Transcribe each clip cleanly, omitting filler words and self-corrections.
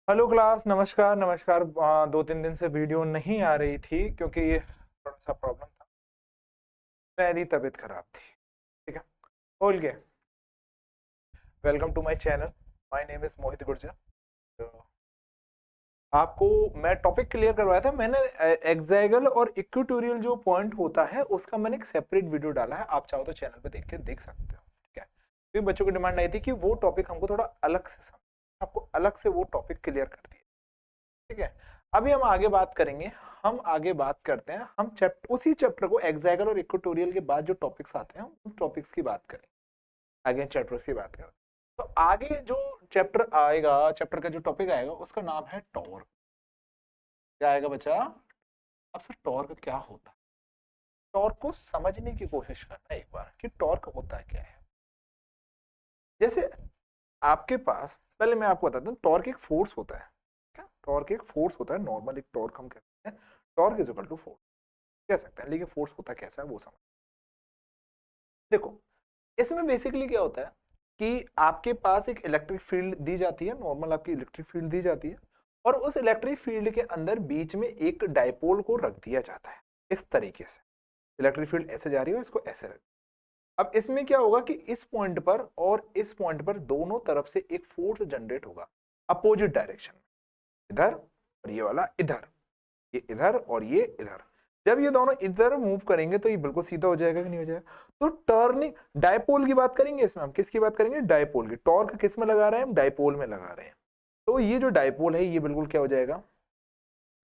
Hello class, नमस्कार नमस्कार। 2-3 दिन से वीडियो नहीं आ रही थी क्योंकि थोड़ा सा प्रॉब्लम था, मेरी तबीयत खराब थी। ठीक है, बोल के welcome to my channel. My name is Mohit Gurjar. तो आपको मैं टॉपिक क्लियर करवाया था। मैंने एक्साइगल और इक्वेटोरियल जो पॉइंट होता है उसका मैंने एक सेपरेट वीडियो डाला है, आप चाहो तो चैनल पे देख के देख सकते हो। ठीक है, क्योंकि बच्चों की डिमांड आई थी कि वो टॉपिक हमको थोड़ा अलग से समझ, आपको अलग से वो टॉपिक क्लियर कर दिया। ठीक है, अभी हम आगे बात करेंगे। हम आगे बात करते हैं, हम उसी चैप्टर को एक्साइगल और इक्वेटोरियल के बाद जो टॉपिक्स आते हैं उन टॉपिक्स की बात करें, आगे चैप्टर्स की बात करें। तो आगे जो चैप्टर आएगा, चैप्टर का जो टॉपिक आएगा उसका नाम है टॉर्क। क्या आएगा बच्चा? अब सर टॉर्क क्या होता है, टॉर्क को समझने की कोशिश करना एक बार कि टॉर्क होता क्या है। जैसे आपके पास, पहले मैं आपको बताता हूँ, टॉर्क एक फोर्स होता है। क्या टॉर्क एक फोर्स होता है? नॉर्मल एक टॉर्क हम कहते हैं torque is equal to force कह सकते हैं, लेकिन फोर्स होता कैसा है वो समझ। देखो, इसमें बेसिकली क्या होता है कि आपके पास एक इलेक्ट्रिक फील्ड दी जाती है, नॉर्मल आपकी इलेक्ट्रिक फील्ड दी जाती है, और उस इलेक्ट्रिक फील्ड के अंदर बीच में एक डायपोल को रख दिया जाता है। इस तरीके से इलेक्ट्रिक फील्ड ऐसे जा रही है, इसको ऐसे रख। अब इसमें क्या होगा कि इस पॉइंट पर और इस पॉइंट पर दोनों तरफ से एक फोर्स जनरेट होगा अपोजिट डायरेक्शन में, इधर और ये वाला इधर, ये इधर और ये इधर। जब ये दोनों इधर मूव करेंगे तो ये बिल्कुल सीधा हो जाएगा कि नहीं हो जाएगा? तो टर्निंग डायपोल की बात करेंगे इसमें, हम किसकी बात करेंगे? डायपोल की। टॉर्क किस में लगा रहे हैं हम? डायपोल में लगा रहे हैं। तो ये जो डायपोल है ये बिल्कुल क्या हो जाएगा?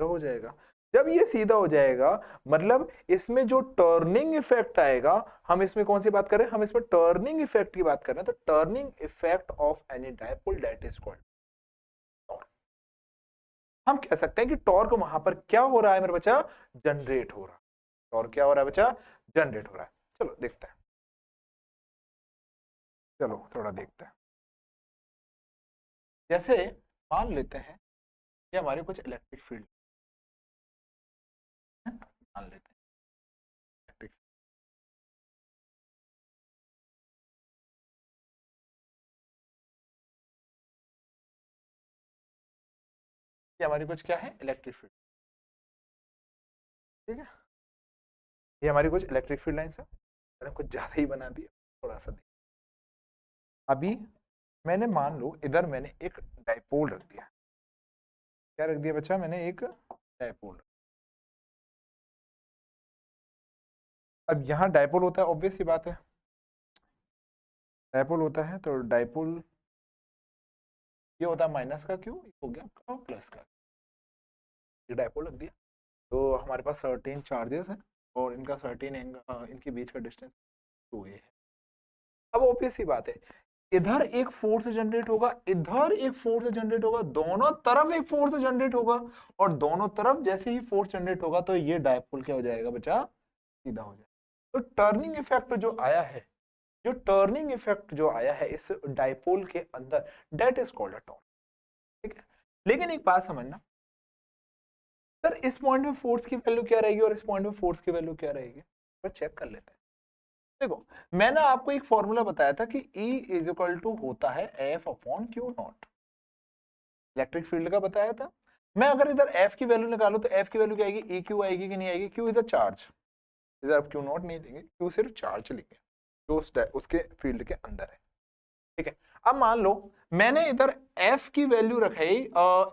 तो हो जाएगा। जब ये सीधा हो जाएगा मतलब इसमें जो टर्निंग इफेक्ट आएगा, हम इसमें कौन सी बात कर रहे हैं? हम इसमें टर्निंग इफेक्ट की बात कर रहे हैं। तो turning effect of any dipole that is called torque. हम कह सकते हैं कि टॉर्क वहां पर क्या हो रहा है मेरे बच्चा? जनरेट हो रहा है। टॉर्क क्या हो रहा है बच्चा? जनरेट हो रहा है। चलो देखते हैं, चलो थोड़ा देखते हैं। जैसे मान लेते हैं कि हमारे कुछ इलेक्ट्रिक फील्ड है, मान लेते हैं इलेक्ट्रिक, ये हमारी कुछ क्या है? Electric field. ठीक है, ये हमारी कुछ इलेक्ट्रिक फील्ड लाइन्स है। मैंने कुछ ज्यादा ही बना दिया, थोड़ा सा अभी मैंने मान लो इधर मैंने एक डायपोल रख दिया। क्या रख दिया बच्चा? मैंने एक डायपोल। अब यहाँ डायपोल होता है, ऑब्वियस सी बात है, डायपोल होता है तो डायपोल ये होता है माइनस का क्यू, हो गया प्लस का। ये डायपोल रख दिया तो हमारे पास सर्टेन चार्जेस हैं और इनका सर्टेन इनके बीच का डिस्टेंस 2a है। अब ऑब्वियस सी बात है, इधर एक फोर्स जनरेट होगा, इधर एक फोर्स जनरेट होगा, दोनों तरफ एक फोर्स जनरेट होगा, और दोनों तरफ जैसे ही फोर्स जनरेट होगा तो ये डायपोल क्या हो जाएगा बच्चा? सीधा हो जाएगा। तो टर्निंग इफेक्ट जो आया है, जो टर्निंग इफेक्ट जो आया है इस डायपोल के अंदर, that is called a torque. ठीक है, लेकिन एक बात समझना, सर इस पॉइंट में फोर्स की वैल्यू क्या रहेगी और इस पॉइंट में फोर्स की वैल्यू क्या रहेगी? तो चेक कर लेते हैं। देखो, मैंने आपको एक फॉर्मूला बताया था कि E इज इक्वल टू होता है F upon Q not, electric field का बताया था। मैं अगर इधर F की वैल्यू निकालू तो F की वैल्यू क्या आएगी? ई क्यू आएगी कि नहीं आएगी? क्यू इज अ चार्ज, इधर आप क्यू नॉट नहीं लेंगे, क्यू सिर्फ चार्ज लेंगे जो उसके फील्ड के अंदर है। ठीक है, अब मान लो मैंने इधर F की वैल्यू रखाई,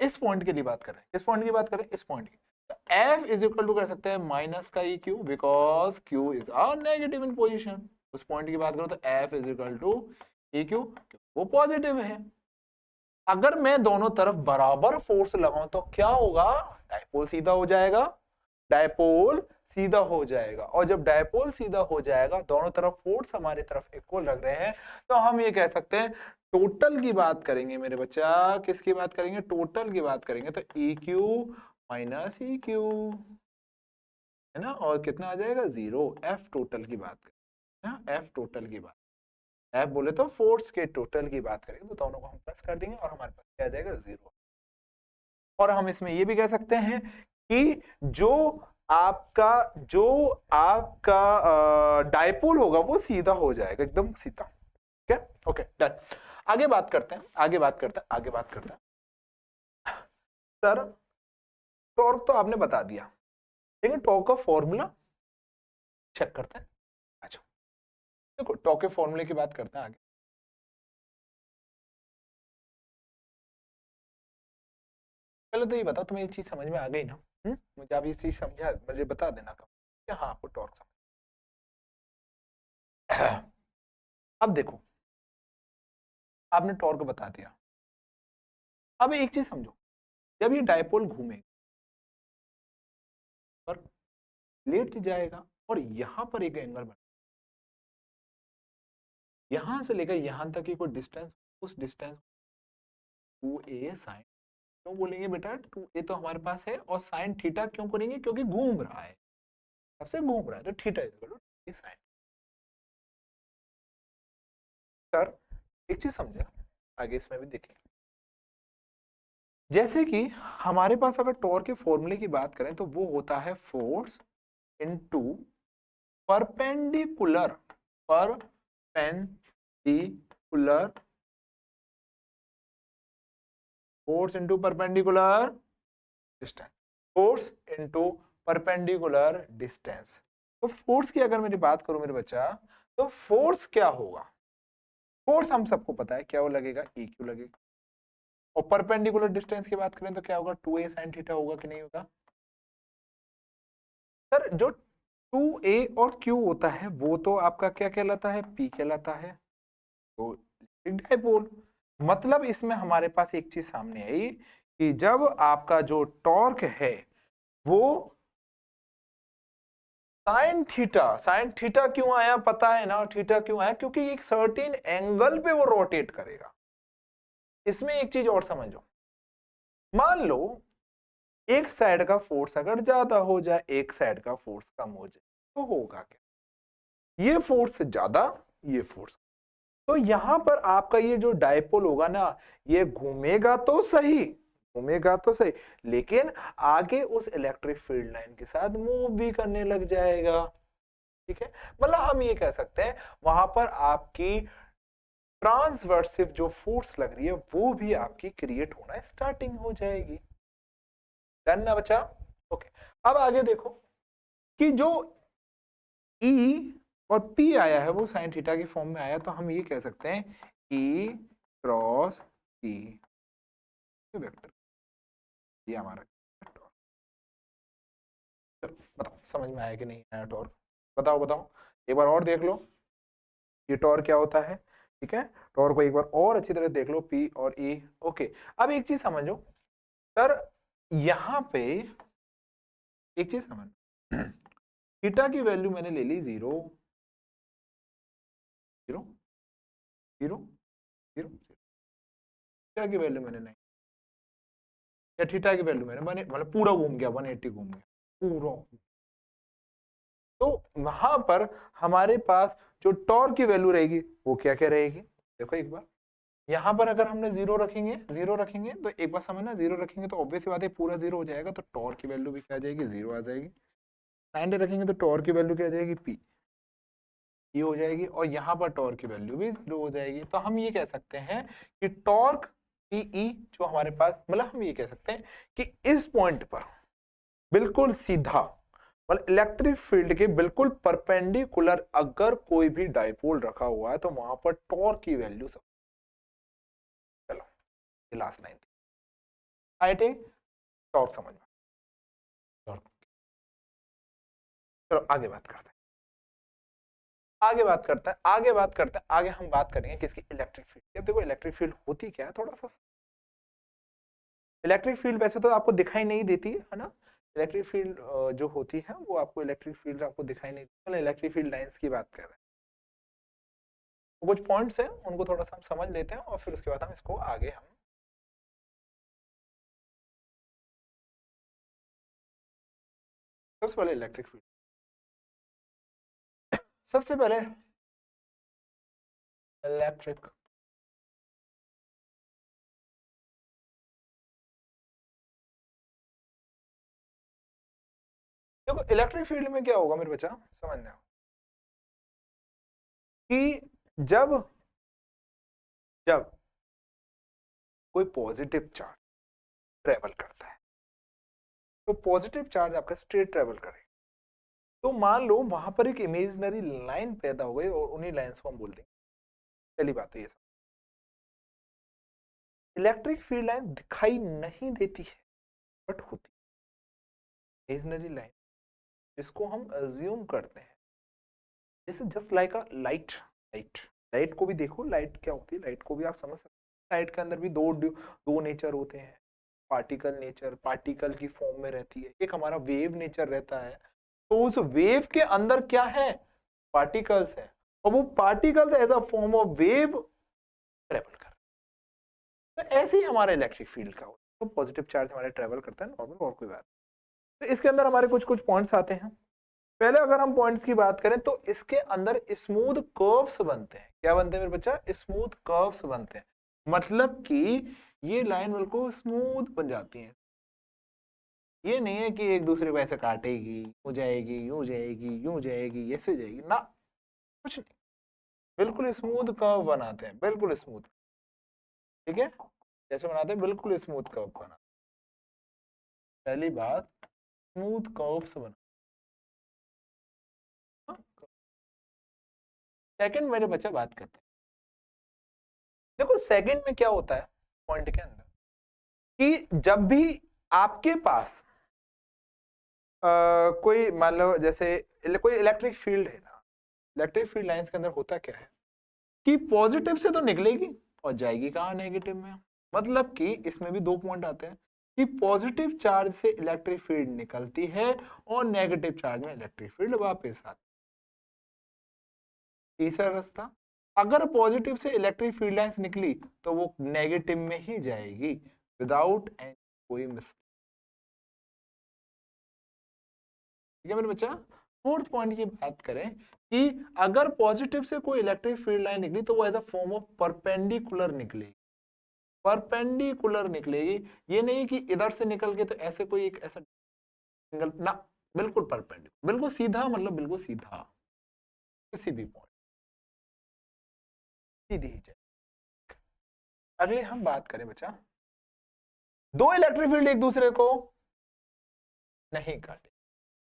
इस पॉइंट के लिए बात करें, इस पॉइंट की बात करें, इस पॉइंट की, तो F इज इक्वल टू कर सकते हैं माइनस का E Q, because Q is a negative in position. उस पॉइंट की बात करो तो F is equal to E Q, वो पॉजिटिव है। अगर मैं दोनों तरफ बराबर फोर्स लगाऊं तो क्या होगा? डायपोल सीधा हो जाएगा, डायपोल सीधा हो जाएगा। और जब डायपोल सीधा हो जाएगा, दोनों तरफ फोर्स हमारी तरफ इक्वल लग रहे हैं, तो हम ये कह सकते हैं, टोटल की बात करेंगे मेरे बच्चा, किसकी बात करेंगे? टोटल की बात करेंगे तो E Q minus E Q है ना, और कितना आ जाएगा? 0। एफ टोटल की बात करें ना, एफ टोटल की बात, एफ बोले तो फोर्स के टोटल की बात करेंगे तो दोनों को हम प्लस कर देंगे और हमारे पास क्या आ जाएगा? 0। और हम इसमें ये भी कह सकते हैं कि जो आपका डायपोल होगा वो सीधा हो जाएगा, एकदम सीधा। ठीक है, ओके डन। आगे बात करते हैं, आगे बात करते हैं, आगे बात करते हैं। सर टॉर्क तो आपने बता दिया, लेकिन टॉर्क का फॉर्मूला चेक करते हैं। अच्छा देखो, टॉर्क के फॉर्मूले की बात करते हैं आगे। पहले तो ये बताओ तुम्हें ये चीज समझ में आ गई ना? मुझे आप ये चीज समझा, मुझे बता देना कब कि हाँ आपको टॉर्क समझ। अब देखो, आपने टॉर्क बता दिया। अब एक चीज समझो, जब ये डायपोल घूमेगा पर लेट जाएगा और यहां पर एक एंगल बना, यहां से लेकर यहां तक की कोई डिस्टेंस, उस डिस्टेंस 2a साइन, क्यों बोलेंगे बेटा 2a तो हमारे पास है, और साइन थीटा क्यों करेंगे? क्योंकि घूम रहा है, सबसे घूम रहा है, तो theta is equal to sine. Sir एक चीज समझे, आगे इसमें भी देखेंगे। जैसे कि हमारे पास अगर टॉर्क के फॉर्मूले की बात करें तो वो होता है force into perpendicular perpendicular force into perpendicular distance, force into perpendicular distance. तो फोर्स की अगर मेरी बात करूं मेरे बच्चा, तो फोर्स क्या होगा? फोर्स हम सबको पता है क्या वो लगेगा, ई क्यू लगेगा। और परपेंडिकुलर डिस्टेंस की बात करें तो क्या होगा, 2a sin थीटा होगा कि नहीं होगा? सर जो 2a और q होता है वो तो आपका क्या कहलाता है, p कहलाता है। तो डायपोल, मतलब इसमें हमारे पास एक चीज सामने आई कि जब आपका जो टॉर्क है वो साइन थीटा क्यों आया पता है ना? थीटा क्यों आया? क्योंकि एक सर्टेन एंगल पे वो रोटेट करेगा। इसमें एक चीज और समझो, मान लो एक साइड का फोर्स अगर ज्यादा हो जाए, एक साइड का फोर्स कम हो जाए, तो होगा क्या? ये फोर्स ज्यादा, ये फोर्स, तो यहां पर आपका ये जो डायपोल होगा ना, ये घूमेगा तो सही, घूमेगा तो सही, लेकिन आगे उस इलेक्ट्रिक फील्ड लाइन के साथ मूव भी करने लग जाएगा। ठीक है, मतलब हम ये कह सकते हैं वहां पर आपकी ट्रांसवर्सिव जो फोर्स लग रही है वो भी आपकी क्रिएट होना स्टार्टिंग हो जाएगी। डन ना बच्चा? ओके, अब आगे देखो कि जो E और P आया है वो साइन थीटा की फॉर्म में आया, तो हम ये कह सकते हैं E क्रॉस P वेक्टर, ये हमारा टॉर्क। चलो बताओ समझ में आया कि नहीं आया टॉर्क? बताओ बताओ, एक बार और देख लो ये टॉर्क क्या होता है। ठीक है, टॉर्क को एक बार और अच्छी तरह देख लो, P और E। ओके, अब एक चीज समझो सर, यहां पे एक चीज समझ, थीटा की वैल्यू मैंने ले ली 0 0 0 0, थीटा की वैल्यू मैंने नहीं, या थीटा की वैल्यू मैंने मतलब पूरा घूम गया, 180 घूम गया पूरा, तो वहां पर हमारे पास जो टॉर्क की वैल्यू रहेगी वो क्या क्या रहेगी? देखो एक बार, यहां पर अगर हमने जीरो रखेंगे तो एक बार समझना, जीरो रखेंगे तो ऑब्वियस बात है पूरा जीरो हो जाएगा, तो टॉर्क की वैल्यू भी क्या आ जाएगी, जीरो आ जाएगी। 90 रखेंगे तो टॉर्क की वैल्यू क्या आ जाएगी, पी, ये हो जाएगी, और यहां पर टॉर्क की वैल्यू भी जीरो हो जाएगी। तो हम ये कह सकते हैं कि टॉर्क पीई जो हमारे पास, मतलब हम ये कह सकते हैं कि इस पॉइंट पर बिल्कुल सीधा, मतलब इलेक्ट्रिक फील्ड के बिल्कुल परपेंडिकुलर अगर कोई भी डाइपोल रखा हुआ है तो वहां पर टॉर्क की वैल्यू सब, चलो ये लास्ट लाइन थी, आई थिंक टॉर्क समझ में, टॉर्क। चलो आगे बात करते हैं, आगे हम बात करेंगे किसकी, इलेक्ट्रिक फील्ड। अब देखो इलेक्ट्रिक फील्ड होती क्या है, थोड़ा सा, इलेक्ट्रिक फील्ड वैसे तो आपको दिखाई नहीं देती है ना, इलेक्ट्रिक फील्ड जो होती है वो आपको, इलेक्ट्रिक फील्ड आपको दिखाई नहीं देती, इलेक्ट्रिक फील्ड लाइंस की बात कर रहे हैं। तो कुछ पॉइंट्स हैं उनको थोड़ा सा हम समझ लेते हैं और फिर उसके बाद हम इसको आगे हम, सबसे पहले इलेक्ट्रिक फील्ड, सबसे पहले इलेक्ट्रिक, देखो इलेक्ट्रिक फील्ड में क्या होगा मेरे बच्चा, समझना कि जब जब कोई पॉजिटिव चार्ज ट्रेवल करता है। तो पॉजिटिव चार्ज आपका स्ट्रेट ट्रेवल करेगा। तो मान लो वहां पर एक इमेजिनरी लाइन पैदा हो गई और उन्हीं लाइंस को हम बोल देंगे, पहली बात तो ये सब। इलेक्ट्रिक फील्ड लाइन दिखाई नहीं देती है बट होती है इमेजिनरी लाइन, जिसको हम अज्यूम करते हैं। जैसे जस्ट लाइक अ लाइट। लाइट लाइट को भी देखो, लाइट क्या होती है, लाइट को भी आप समझ सकते हैं। लाइट के अंदर भी दो नेचर होते हैं। पार्टिकल नेचर, पार्टिकल की फॉर्म में रहती है। एक हमारा वेव नेचर रहता है। तो उस वेव के अंदर क्या है, पार्टिकल्स है, और वो particles as a form of wave travel कर। तो ऐसे ही हमारा इलेक्ट्रिक फील्ड का होता है। तो पॉजिटिव चार्ज हमारे ट्रेवल करता है नॉर्मल, और कोई बात। तो इसके अंदर हमारे कुछ कुछ पॉइंट्स आते हैं। पहले अगर हम पॉइंट्स की बात करें तो इसके अंदर स्मूथ कर्व्स बनते हैं। क्या बनते हैं मेरे बच्चा, स्मूथ कर्व्स बनते हैं। मतलब कि ये लाइन बिल्कुल स्मूथ बन जाती है। ये नहीं है कि एक दूसरे को ऐसे काटेगी, यूं जाएगी, यूं जाएगी, यूं जाएगी, ऐसे जाएगी ना, कुछ नहीं। बिल्कुल स्मूथ कर्व बनाते हैं, बिल्कुल स्मूथ। ठीक है, जैसे बनाते हैं बिल्कुल स्मूथ कर्व बना। पहली बात, स्मूथ कर्व्स बना। सेकंड मेरे बच्चा बात करते हैं। देखो सेकंड में क्या होता है पॉइंट के अंदर, कि जब भी आपके पास कोई मान लो जैसे कोई इलेक्ट्रिक फील्ड है ना, इलेक्ट्रिक फील्ड लाइंस के अंदर होता क्या है कि पॉजिटिव से तो निकलेगी और जाएगी कहाँ, नेगेटिव में। मतलब कि इसमें भी दो पॉइंट आते हैं कि पॉजिटिव चार्ज से इलेक्ट्रिक फील्ड निकलती है और नेगेटिव चार्ज में इलेक्ट्रिक फील्ड वापस आती है। तीसरा रास्ता, अगर पॉजिटिव से इलेक्ट्रिक फील्ड लाइंस निकली तो वो नेगेटिव में ही जाएगी विदाउट एनी कोई मिस्टेक। ठीक है मेरे बच्चा। फोर्थ पॉइंट की बात करें कि अगर पॉजिटिव से कोई इलेक्ट्रिक फील्ड लाइन निकली तो वो as a form of perpendicular निकलेगी। परपेंडिकुलर निकलेगी, ये नहीं कि इधर से निकल के तो ऐसे कोई एक ऐसा एंगल ना, बिल्कुल परपेंडिकुलर, बिल्कुल सीधा, मतलब बिल्कुल सीधा, किसी भी पॉइंट सीधी ही जाए। अगले हम बात करें बच्चा, दो इलेक्ट्रिक फील्ड एक दूसरे को नहीं काटेगी,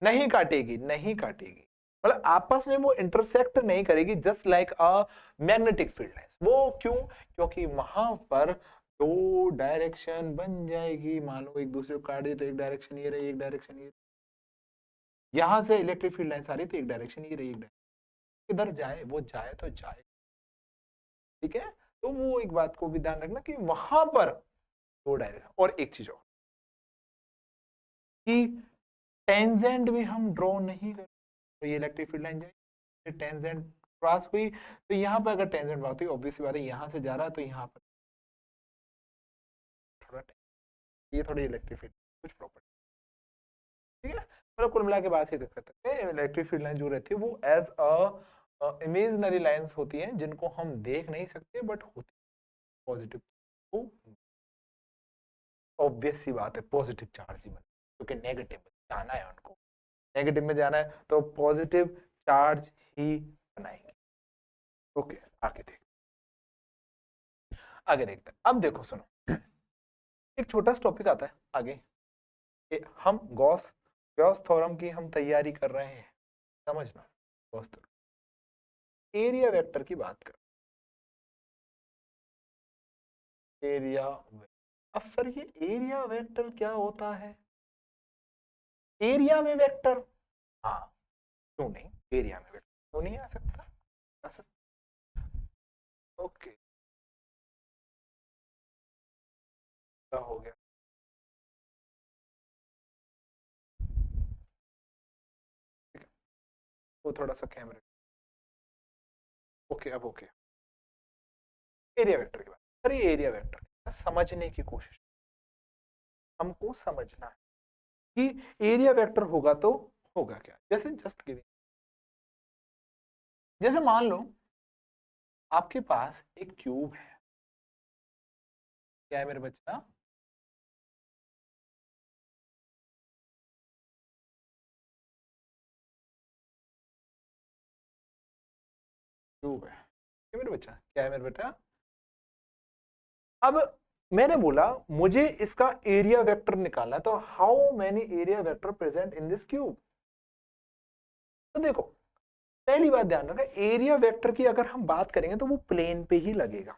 नहीं काटेगी, नहीं काटेगी, मतलब आपस में वो इंटरसेक्ट नहीं करेगी, just like a magnetic field lines. वो क्यों, क्योंकि वहां पर दो डायरेक्शन बन जाएगी। मान लो एक दूसरे को काट दे तो एक डायरेक्शन ये रही, एक डायरेक्शन ये, यहां से इलेक्ट्रिक फील्ड लाइंस आ रही थी, एक डायरेक्शन ये रही, एक डायरेक्शन इधर जाए, वो जाए तो जाए। ठीक है, तो वो एक बात को भी ध्यान रखना कि वहां पर दो डायरेक्शन। और एक चीज और कि टेंजेंट भी हम ड्रॉ नहीं कर, तो ये इलेक्ट्रिक फील्ड लाइन जाए, टेंजेंट क्रॉस हुई तो यहाँ पर अगर टेंजेंट बात हुई, ऑब्वियस बात है यहाँ से जा रहा है तो यहाँ पर थोड़ा, ये थोड़ी इलेक्ट्रिक फील्ड कुछ प्रॉपर्टी। ठीक है, मतलब कुल मिला के बात ही देख सकते हैं, इलेक्ट्रिक फील्ड लाइन जो रहती है वो एज अ इमेजिनरी लाइंस होती हैं, जिनको हम देख नहीं सकते बट होती पॉजिटिव। तो ऑब्वियस सी बात है पॉजिटिव चार्ज ही बने, क्योंकि नेगेटिव में जाना है उनको, नेगेटिव में जाना है तो पॉजिटिव चार्ज ही बनाएंगे। ओके, आगे देखते हैं। अब देखो सुनो, एक छोटा सा टॉपिक आता है आगे कि हम गॉस गॉस थ्योरम की हम तैयारी कर रहे हैं, समझना। गॉस थ्योरम, एरिया वेक्टर की बात कर, एरिया। अब सर ये एरिया वेक्टर क्या होता है, एरिया में वेक्टर, हाँ क्यों नहीं, एरिया में वेक्टर क्यों नहीं आ सकता, आ सकता। ओके, क्या हो गया, ठीक है, वो थोड़ा सा कैमरे, ओके अब ओके। एरिया वेक्टर की बात, सर ये एरिया वेक्टर समझने की कोशिश, हमको समझना है कि एरिया वेक्टर होगा तो होगा क्या। जैसे जस्ट गिविंग, जैसे मान लो आपके पास एक क्यूब है, क्या है मेरे बच्चा, क्यूब है, क्या मेरे बच्चा, क्या है मेरे बेटा। अब मैंने बोला मुझे इसका एरिया वेक्टर निकालना है, तो how many area vector present in this cube. तो देखो पहली बात ध्यान रखना, एरिया वेक्टर की अगर हम बात करेंगे तो वो प्लेन पे ही लगेगा,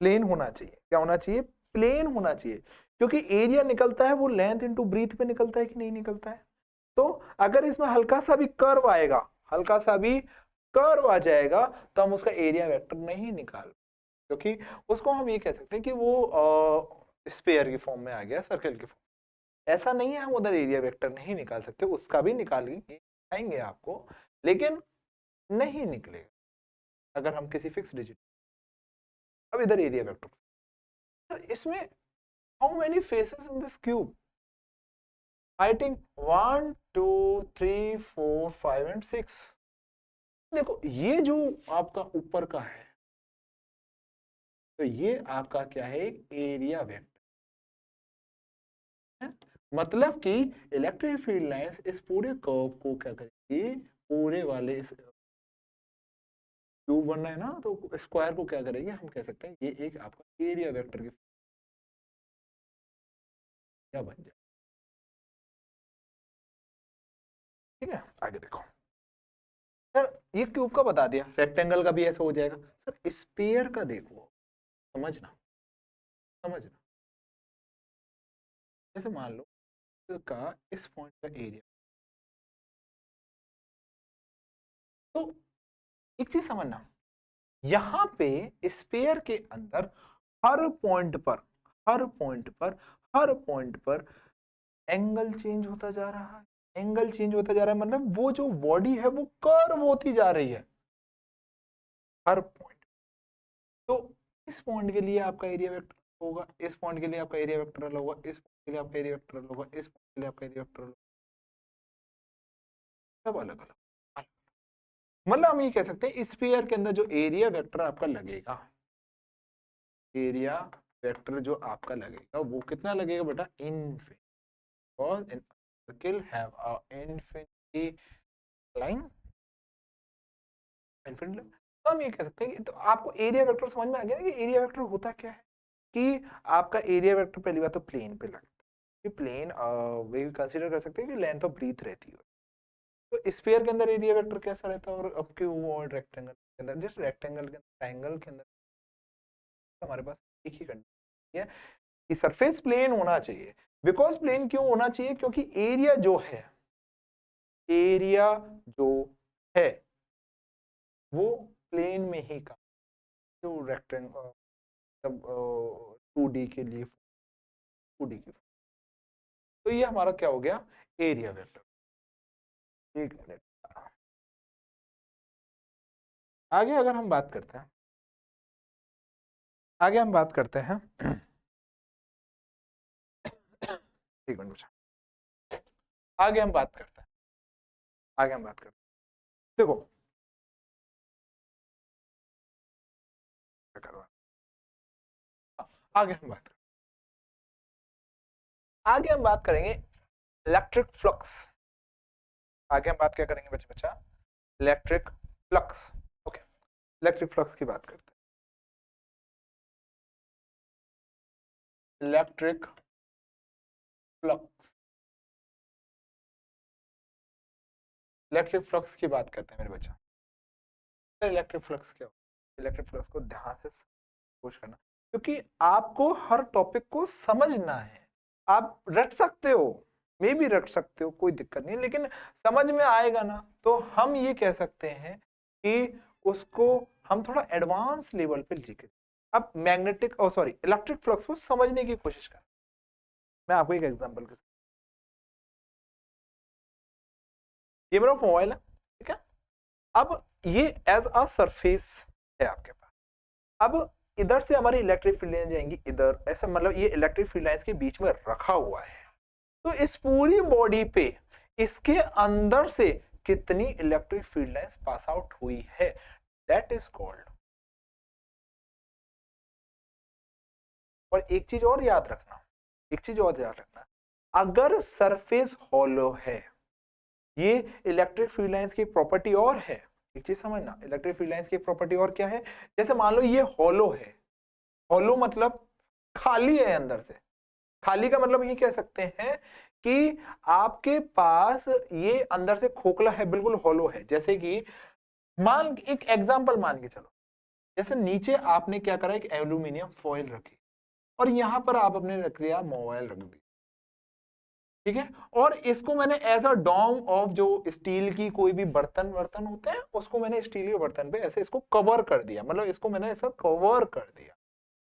प्लेन होना चाहिए। क्या होना चाहिए? प्लेन होना चाहिए, क्योंकि एरिया निकलता है वो लेंथ इंटू ब्रीथ पे निकलता है कि नहीं निकलता है। तो अगर इसमें हल्का सा भी कर्व आएगा, हल्का सा भी कर्व आ जाएगा, तो हम उसका एरिया वेक्टर नहीं निकाल, क्योंकि उसको हम ये कह सकते हैं कि वो स्पेयर की फॉर्म में आ गया, सर्कल की फॉर्म। ऐसा नहीं है हम उधर एरिया वेक्टर नहीं निकाल सकते, उसका भी निकालेंगे आपको, लेकिन नहीं निकलेगा अगर हम किसी फिक्स डिजिट। अब इधर एरिया वेक्टर, इसमें how many faces in this cube? I think 1 2 3 4 5 and 6। देखो ये जो आपका ऊपर का है, तो ये आपका क्या है? Area vector. मतलब कि इलेक्ट्रिक फील्ड लाइंस इस पूरे कर्व को क्या करेगी? पूरे वाले इस क्यूब बनना है ना, तो स्क्वायर को क्या करेगी? हम कह सकते हैं ये एक आपका एरिया वेक्टर की क्या बन जाए। ठीक है, आगे देखो सर, ये क्यूब का बता दिया, रेक्टेंगल का भी ऐसा हो जाएगा। सर स्फीयर का देखो, समझना समझना। जैसे मान लो का इस पॉइंट का एरिया, तो एक चीज समझना, यहां पे स्फीयर के अंदर हर पॉइंट पर हर पॉइंट पर हर पॉइंट पर एंगल चेंज होता जा रहा है। एंगल चेंज होता जा रहा है मतलब वो जो बॉडी है वो कर्व होती जा रही है हर पॉइंट। तो इस पॉइंट के लिए आपका एरिया वेक्टर होगा, इस पॉइंट के लिए आपका एरिया वेक्टर अलग होगा, इस पॉइंट के लिए आपका एरिया वेक्टर अलग होगा, इस पॉइंट के लिए आपका एरिया वेक्टर अलग, सब अलग अलग। मतलब हम ये कह सकते हैं स्फीयर के अंदर जो एरिया वेक्टर आपका लगेगा, एरिया वेक्टर जो आपका लगेगा वो कितना लगेगा बेटा? Infinity, because in circle have a infinity line, infinity। तो हम ये कह सकते हैं कि तो आपको एरिया वेक्टर समझ में आ गया ना कि एरिया वेक्टर होता क्या है, कि आपका एरिया वेक्टर पहली बात तो प्लेन पे लगता है, प्लेन वे कंसीडर कर सकते हैं कि लेंथ ऑफ ब्रीथ रहती है। तो स्फीयर के अंदर एरिया वेक्टर कैसा रहता है, और अब वो रेक्टेंगल के अंदर, जस्ट रेक्टेंगल के ट्रायंगल के अंदर हमारे पास एक ही कंडीशन है कि सरफेस प्लेन होना चाहिए। बिकॉज प्लेन क्यों होना चाहिए? क्योंकि एरिया जो है, एरिया जो है वो प्लेन में ही का, जो रेक्टेंगल मतलब 2D के लिए 2D की, तो ये हमारा क्या हो गया? Area vector. एक मिनट, आगे अगर हम बात करते हैं, आगे हम बात करते हैं एक मिनट, आगे हम बात करते हैं, आगे हम बात करते हैं। देखो आगे हम बात आगे हम बात करेंगे इलेक्ट्रिक फ्लक्स। आगे हम बात क्या करेंगे बच्चे बच्चा? Electric flux. Okay, electric flux की बात करते हैं। इलेक्ट्रिक फ्लक्स, इलेक्ट्रिक फ्लक्स की बात करते हैं मेरे बच्चा। इलेक्ट्रिक फ्लक्स क्या होता है? इलेक्ट्रिक फ्लक्स को ध्यान से कोशिश करना, क्योंकि आपको हर टॉपिक को समझना है। आप रट सकते हो, मे भी रट सकते हो, कोई दिक्कत नहीं, लेकिन समझ में आएगा ना, तो हम ये कह सकते हैं कि उसको हम थोड़ा एडवांस लेवल पे लिखे। अब मैग्नेटिक और सॉरी इलेक्ट्रिक फ्लक्स को समझने की कोशिश कर, मैं आपको एक एग्जांपल के साथ, ये मेरा मोबाइल है, ठीक है। अब ये एज अ सरफेस है आपके पास। अब इधर से हमारी इलेक्ट्रिक फील्ड लाइन जाएंगी इधर, ऐसा मतलब ये इलेक्ट्रिक फील्ड लाइंस के बीच में रखा हुआ है। तो इस पूरी बॉडी पे इसके अंदर से कितनी electric field lines pass out हुई है, दैट इज कॉल्ड। और एक चीज और याद रखना, एक चीज और याद रखना, अगर सरफेस हॉलो है, ये इलेक्ट्रिक फील्ड लाइंस की प्रॉपर्टी और है। एक चीज समझना, इलेक्ट्रिक फील्ड लाइंस की प्रॉपर्टी और क्या है? जैसे मान लो ये हॉलो है, हॉलो मतलब खाली है अंदर से। खाली का मतलब ये कह सकते हैं कि आपके पास ये अंदर से खोखला है, बिल्कुल हॉलो है। जैसे कि एक एग्जांपल मान के चलो, जैसे नीचे आपने क्या करा, एक एल्यूमिनियम फॉइल रखी और यहां पर आप अपने रख दिया मोबाइल रख दिया, ठीक है। और इसको मैंने एज अ डोम ऑफ जो स्टील की कोई भी बर्तन वर्तन होते हैं, उसको मैंने स्टील के बर्तन पे ऐसे इसको कवर कर दिया, मतलब इसको मैंने ऐसा कवर कर दिया,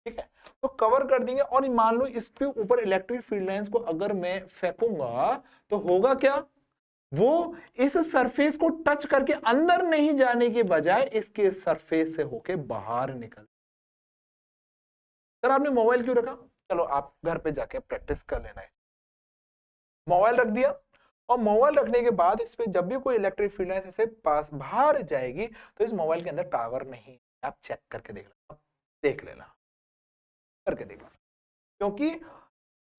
ठीक है। तो कवर कर देंगे और मान लो इस पे ऊपर इलेक्ट्रिक फील्ड लाइंस को अगर मैं फेंकूंगा तो होगा क्या, वो इस सरफेस को टच करके अंदर नहीं जाने के बजाय इसके सरफेस से होके बाहर निकल। सर आपने मोबाइल क्यों रखा, चलो आप घर पे जाके प्रैक्टिस कर लेना है। मोबाइल रख दिया और मोबाइल रखने के बाद इस पे जब भी कोई इलेक्ट्रिक फील्ड लाइन से पास बाहर जाएगी तो इस मोबाइल के अंदर टावर नहीं, आप चेक करके देख लेना, देख लेना, करके देख लेना। क्योंकि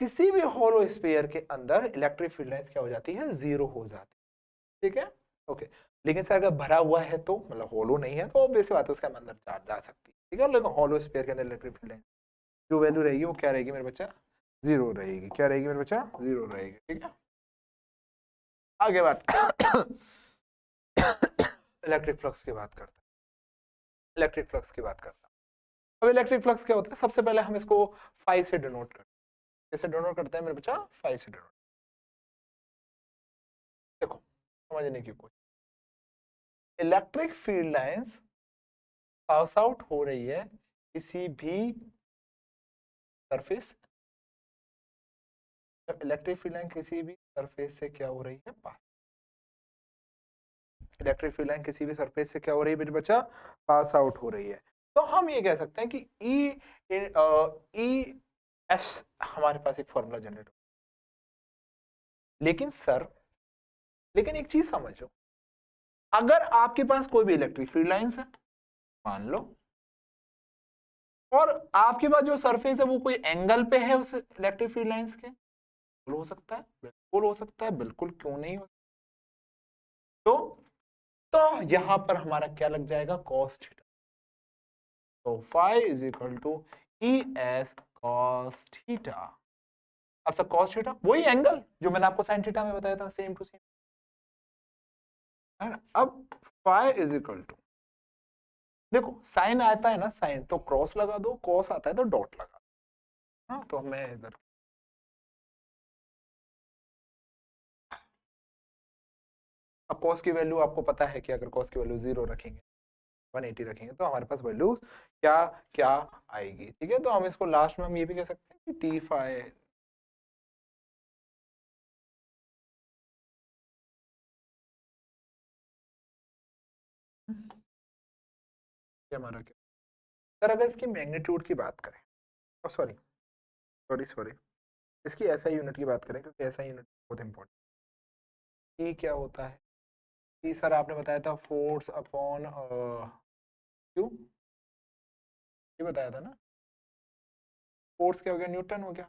किसी भी होलो स्फीयर के अंदर इलेक्ट्रिक फील्ड लाइंस क्या हो जाती है, जीरो हो जाती है, ठीक है, ओके। लेकिन सर अगर भरा हुआ है तो मतलब होलो नहीं है तो ऑब्वियस बात है उसके अंदर चार्ज जा सकती है, ठीक है। लेकिन होलो स्फीयर के अंदर इलेक्ट्रिक फील्ड लाइंस जो वैल्यू रहेगी वो क्या रहेगी मेरे बच्चा, जीरो रहेगी। क्या रहेगी मेरे बच्चा, जीरो रहेगी, ठीक है। आगे बात इलेक्ट्रिक फ्लक्स की बात करते हैं, इलेक्ट्रिक फ्लक्स की बात करते हैं। अब इलेक्ट्रिक फ्लक्स क्या होता है, सबसे पहले हम इसको फाई से डिनोट करते हैं। कैसे डिनोट करते हैं मेरे बच्चा, फाई से डिनोट। देखो समझने की कोशिश, electric field lines pass out हो रही है किसी भी सरफेस, जब इलेक्ट्रिक फील्ड लाइन किसी भी सरफेस से क्या हो रही है, पास। इलेक्ट्रिक फील्ड लाइन किसी भी सरफेस से क्या हो रही है मेरे बच्चा, पास आउट हो रही है। तो हम ये कह सकते हैं कि ई एस हमारे पास एक फॉर्मूला जनरेट हो। लेकिन सर, लेकिन एक चीज समझो, अगर आपके पास कोई भी इलेक्ट्रिक फील्ड लाइंस है मान लो, और आपके पास जो सरफेस है वो कोई एंगल पे है उस इलेक्ट्रिक फील्ड लाइंस के, हो सकता है, बिल्कुल हो सकता है, बिल्कुल क्यों नहीं हो। तो तो यहां पर हमारा क्या लग जाएगा, कॉस थीटा। तो phi is equal to E S cos theta. अब सब कॉस थीटा वही एंगल जो मैंने आपको साइन थीटा में बताया था, सेम टू सेम है ना। अब फाई इज इक्वल टू, देखो साइन आता है ना, साइन तो क्रॉस लगा दो, कॉस आता है तो डॉट लगा दो। हाँ तो मैं इधर, अब कॉस की वैल्यू आपको पता है कि अगर कॉस की वैल्यू 0 रखेंगे, 180 रखेंगे तो हमारे पास वैल्यू क्या क्या आएगी, ठीक है। तो हम इसको लास्ट में हम ये भी कह सकते हैं कि टी फाई, हमारा क्या, सर अगर इसकी मैग्नीट्यूड की बात करें, सॉरी सॉरी सॉरी, इसकी ऐसा यूनिट की बात करें क्योंकि ऐसा यूनिट बहुत इंपॉर्टेंट, ये क्या होता है कि सर आपने बताया था फोर्स अपॉन क्यू, ये बताया था ना। फोर्स क्या हो गया, न्यूटन हो गया,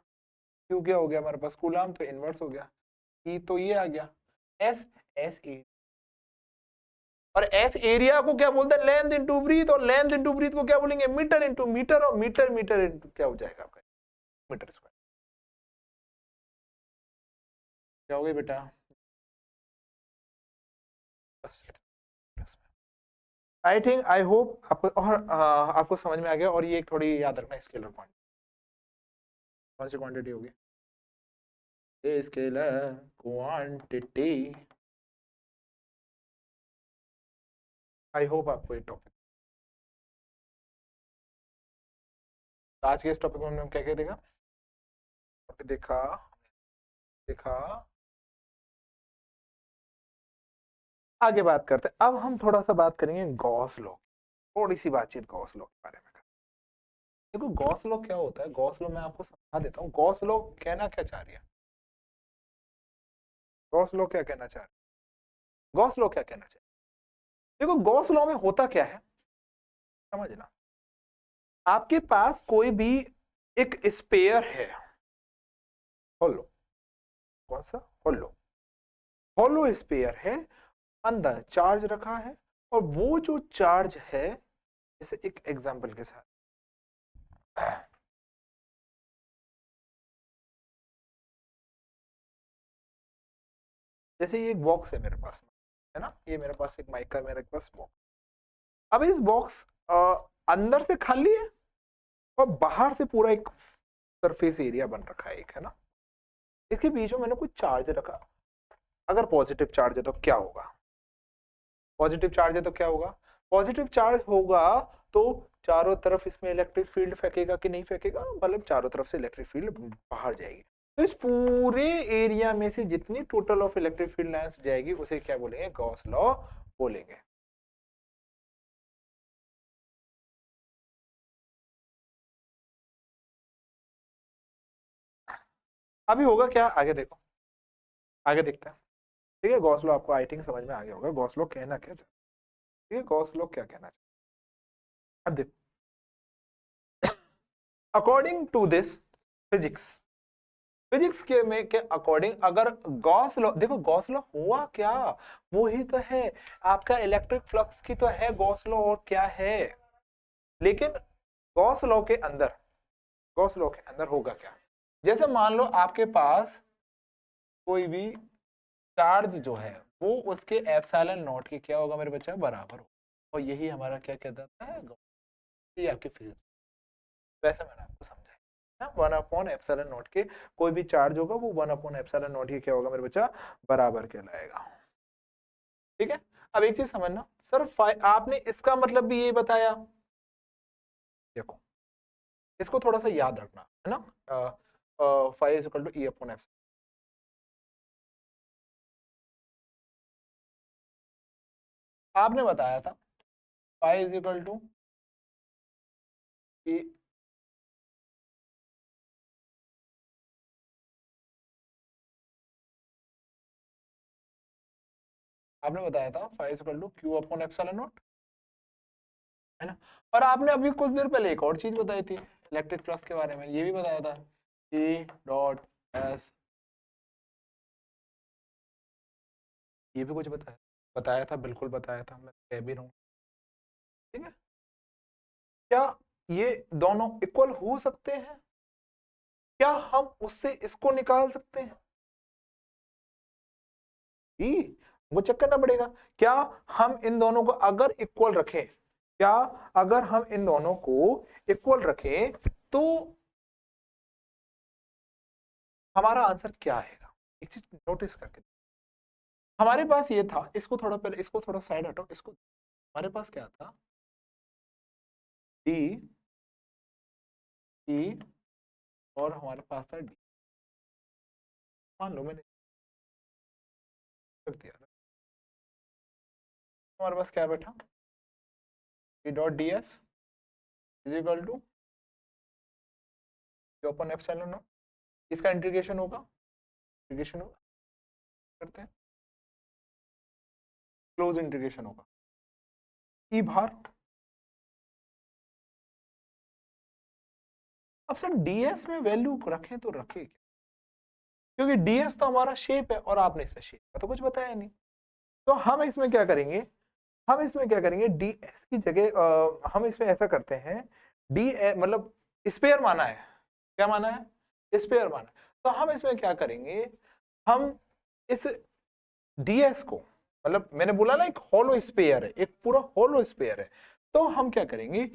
क्यू क्या हो गया हमारे पास, कूलाम, तो इनवर्स हो गया, ई तो ये आ गया, एस, एस ए, और एस एरिया को क्या बोलते हैं, लेंथ इनटू ब्रीथ, और लेंथ इनटू ब्रीथ को क्या बोलेंगे, मीटर इनटू मीटर, और मीटर मीटर इनटू क्या हो जाएगा आपका, मीटर स्क्वायर। क्या हो गया बेटा, बस आई थिंक आई होप आपको और आपको समझ में आ गया। और ये एक थोड़ी याद रखना, स्केलर क्वांटिटी कौन सी क्वांटिटी होगी, ये स्केलर क्वांटिटी। आई होप आपको ये टॉपिक, आज के इस टॉपिक में हमने क्या क्या देखा, देखा देखा। आगे बात करते हैं, अब हम थोड़ा सा बात करेंगे गॉस लॉ, थोड़ी सी बातचीत गॉस लॉ के बारे में। देखो गॉस लॉ क्या होता है, गॉस लॉ मैं आपको समझा देता हूँ, गॉस लॉ कहना क्या चाह रही है, गॉस लॉ क्या कहना चाह रही है, गॉस लॉ क्या कहना चाहिए। देखो गॉस लॉ में होता क्या है, समझना, आपके पास कोई भी एक स्पेयर है, होलो, कौन सा, होलो, होलो स्पेयर है, अंदर चार्ज रखा है, और वो जो चार्ज है, जैसे एक एग्जांपल के साथ, जैसे ये एक बॉक्स है मेरे पास, है ना, ये मेरे पास एक माइक का मेरे पास बॉक्स। अब इस बॉक्स अंदर से खाली है और बाहर से पूरा एक सरफेस एरिया बन रखा है एक, है ना। इसके बीच में मैंने कुछ चार्ज रखा। अगर पॉजिटिव चार्ज है तो क्या होगा? पॉजिटिव चार्ज है तो क्या होगा? पॉजिटिव चार्ज होगा तो चारों तरफ इसमें इलेक्ट्रिक फील्ड फेंकेगा कि नहीं फेंकेगा? मतलब चारों तरफ से इलेक्ट्रिक फील्ड बाहर जाएगी। तो इस पूरे एरिया में से जितनी total of electric field lines जाएगी उसे क्या बोलेंगे? गॉस लॉ बोलेंगे। अभी होगा क्या, आगे देखो, आगे देखते हैं। ठीक है, गॉस लॉ आपको आई थिंक समझ में आ गया होगा गॉस लॉ कहना क्या चाहता है। ठीक है, गॉस लॉ क्या कहना चाहता है। अब देखो, according to this physics, physics के में के अकॉर्डिंग अगर गॉस लॉ, देखो गॉस लॉ हुआ क्या, वो ही तो है आपका इलेक्ट्रिक फ्लक्स की तो है गॉस लॉ, और क्या है। लेकिन गॉस लॉ के अंदर, गॉस लॉ के अंदर होगा क्या, जैसे मान लो आपके पास कोई भी चार्ज जो है वो उसके एप्सिलॉन नॉट के क्या होगा मेरे बच्चा? बराबर हो। और यही हमारा क्या कहता है? ये आपकी फिजिक्स। वैसे मैंने आपको समझाया, वन अपॉन एप्सिलॉन नॉट के कोई भी चार्ज होगा वो वन अपॉन एप्सिलॉन नॉट के क्या होगा मेरे बच्चा? बराबर कहलाएगा। ठीक है, अब एक चीज समझना सर, आपने इसका मतलब भी ये बताया, देखो इसको थोड़ा सा याद रखना, है ना। Five is equal to E upon epsilon. आपने बताया था five is equal to E, आपने बताया था five is equal to Q upon epsilon naught, है ना। और आपने अभी कुछ देर पहले एक और चीज बताई थी इलेक्ट्रिक फ्लक्स के बारे में, ये भी बताया था ई डॉट एस, ये भी कुछ बताया, बताया था, बिल्कुल बताया था, मैं कह भी रहा हूँ। ठीक है, क्या ये दोनों इक्वल हो सकते हैं? क्या हम उससे इसको निकाल सकते हैं? जी, वो चेक करना पड़ेगा। क्या हम इन दोनों को अगर इक्वल रखें, क्या अगर हम इन दोनों को इक्वल रखें तो हमारा आंसर क्या आएगा? एक चीज नोटिस करके, हमारे पास ये था, इसको थोड़ा पहले, इसको थोड़ा साइड हटो, इसको, हमारे पास क्या था? डी ई, और हमारे पास था डी। मान लो मैंने रख दिया, हमारे पास क्या बैठा? D dot D S is equal to upon epsilon naught. इसका इंटीग्रेशन होगा, इंटीग्रेशन होगा, करते हैं, क्लोज इंटीग्रेशन होगा, ई बाहर। अब सर डीएस में वैल्यू रखें तो रखें क्या, क्योंकि डीएस तो हमारा शेप है और आपने इसमें शेप का तो कुछ बताया नहीं। तो हम इसमें क्या करेंगे, हम इसमें क्या करेंगे, डीएस की जगह हम इसमें ऐसा करते हैं, डी मतलब स्पेयर माना है, क्या माना है? स्पेयर माना है। तो हम इसमें क्या करेंगे, हम इस डीएस को, मतलब मैंने बोला ना एक होलो स्पेयर है, एक पूरा होलो स्पेयर है, तो हम क्या करेंगे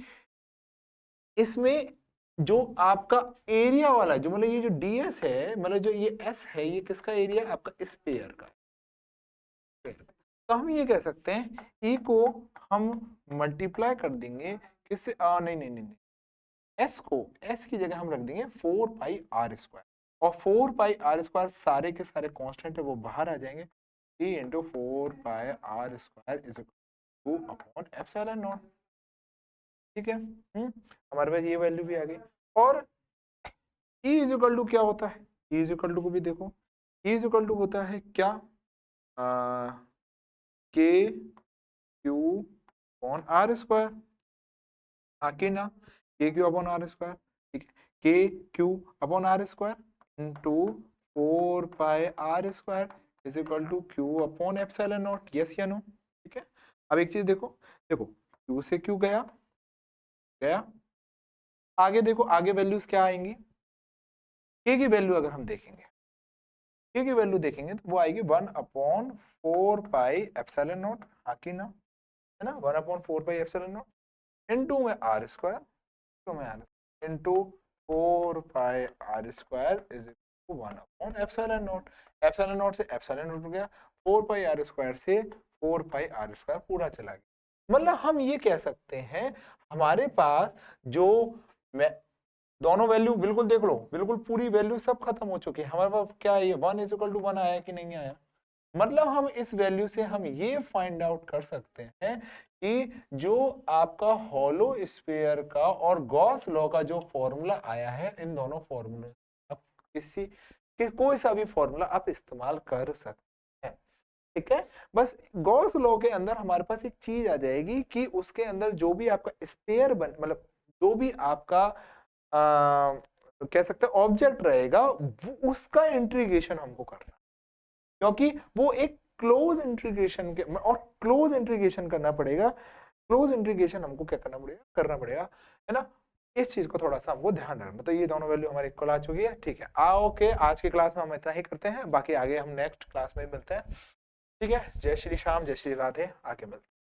इसमें जो आपका एरिया वाला, जो मतलब ये जो डीएस है, मतलब जो ये एस है, ये किसका एरिया है? आपका स्पेयर का। तो हम ये कह सकते हैं ई को हम मल्टीप्लाई कर देंगे किससे, नहीं नहीं नहीं, एस को, एस की जगह हम रख देंगे 4 पाई r स्क्वायर, और 4 पाई r स्क्वायर सारे के सारे कांस्टेंट है वो बाहर आ जाएंगे। E into 4 pi r square is two upon epsilon not. ठीक है, हमारे पास ये वैल्यू भी आ गई। और ई इज इक्वल टू क्या होता है? ई इज इक्वल टू को भी देखो, ई इज इक्वल टू होता है क्या? के क्यू अपॉन आर स्क्वायर, आके ना, के क्यू अपॉन आर स्क्वायर। ठीक है, K Q upon R square into 4 pi r square is equal to Q upon epsilon naught, yes या नो? ठीक है, अब एक चीज देखो, देखो क्यू से क्यू गया, गया, आगे देखो, आगे वैल्यूज क्या आएंगी? के की वैल्यू अगर हम देखेंगे, के की वैल्यू देखेंगे तो वो आएगी 1/4 पाई एप्सिलॉन नॉट, हाँ की ना, है ना, 1/4 पाई एप्सिलॉन नॉट इनटू में आर स्क्वायर, तो में R into 4 pi R square is equal to epsilon not से एप्सिलॉन नॉट हो गया, 4 पाई आर स्क्वायर से 4 पाई आर स्क्वायर पूरा चला गया। मतलब हम ये कह सकते हैं हमारे पास जो दोनों वैल्यू बिल्कुल देख लो, बिल्कुल पूरी वैल्यू सब खत्म हो चुकी है हमारे पास। क्या है ये 1 = 1 आया कि नहीं आया? मतलब हम इस वैल्यू से हम ये फाइंड आउट कर सकते हैं कि जो आपका हॉलो स्फीयर का और गॉस लॉ का जो फॉर्मूला आया है, इन दोनों फॉर्मूले आप कोई सा भी फॉर्मूला आप इस्तेमाल कर सकते हैं, ठीक है। बस गॉस लॉ के अंदर हमारे पास एक चीज आ जाएगी कि उसके अंदर जो भी आपका स्फीयर मतलब जो भी आपका कह सकते हैं ऑब्जेक्ट रहेगा, उसका इंटीग्रेशन हमको करना, क्योंकि वो एक क्लोज इंटीग्रेशन के और क्लोज इंटीग्रेशन करना पड़ेगा। क्लोज इंटीग्रेशन हमको क्या करना पड़ेगा, है ना। इस चीज को थोड़ा सा हमको ध्यान रखना। तो ये दोनों वैल्यू हमारी इक्वल आ चुकी है, ठीक है। ओके, आज की क्लास में हम इतना ही करते हैं, बाकी आगे हम नेक्स्ट क्लास में मिलते हैं, ठीक है। जय श्री श्याम, जय श्री राधे, आगे मिलते हैं।